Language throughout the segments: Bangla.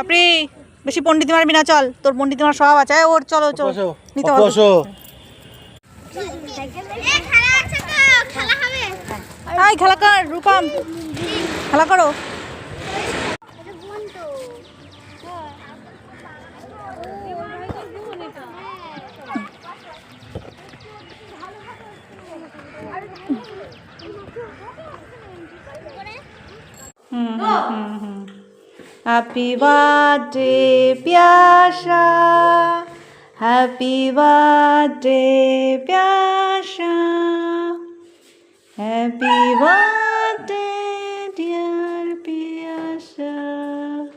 আপনি বেশি পণ্ডিত মারবি না, চল তোর পণ্ডিত মার স্বভাব আছে। ওর চলো চলো নিতে হবে। খেলা কর রূপম, খেলা করো। Happy birthday प्यासा, Happy birthday प्यासा, Happy birthday dear प्यासा,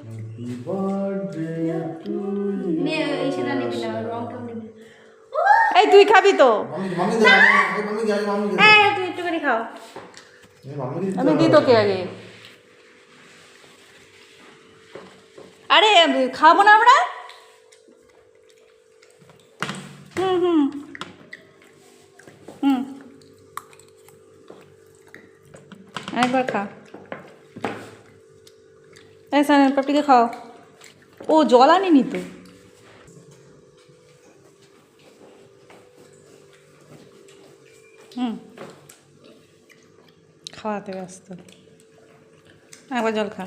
Happy birthday to you। এই তুই খাবি তো? হ্যাঁ তুই একটুখানি খাও, আমি দিই তোকে আগে। আরে খাবো না আমরা? আরেকবার খা। এই সায়ন পাপড়িকে খাও। ও জল আনিনি তো। খাওয়াতে ব্যস্ত, একবার জল খা।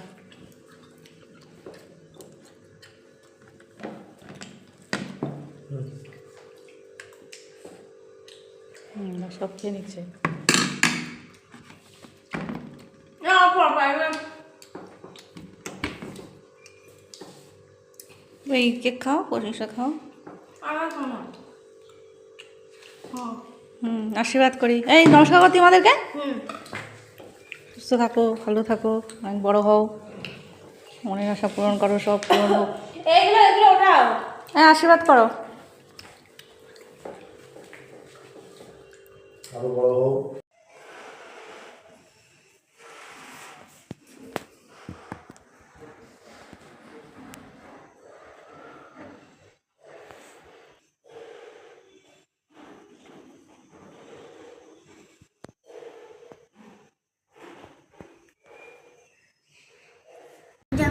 সব খেয়ে নিচ্ছে। এই কেক খাও, পরিষা খাও। আশীর্বাদ করি। এই নমস্কার করতি আমাদেরকে। সুস্থ থাকো, ভালো থাকো, অনেক বড় হও, মনের আশা পূরণ করো, সব পূরণ হোক। এগুলো ওঠাও। হ্যাঁ আশীর্বাদ করো। আরো বড় হও।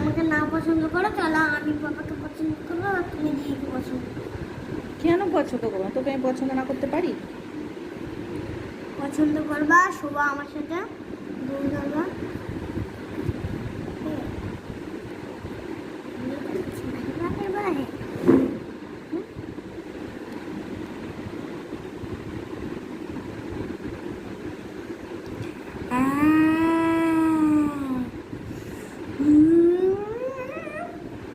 আমাকে না পছন্দ করো তাহলে আমি বাবাকে পছন্দ করবো আর তুমি দিদিকে পছন্দ করো। কেন পছন্দ করবো? তোকে আমি পছন্দ না করতে পারি? পছন্দ করবা, শোবা আমার সাথে, দূর করবা।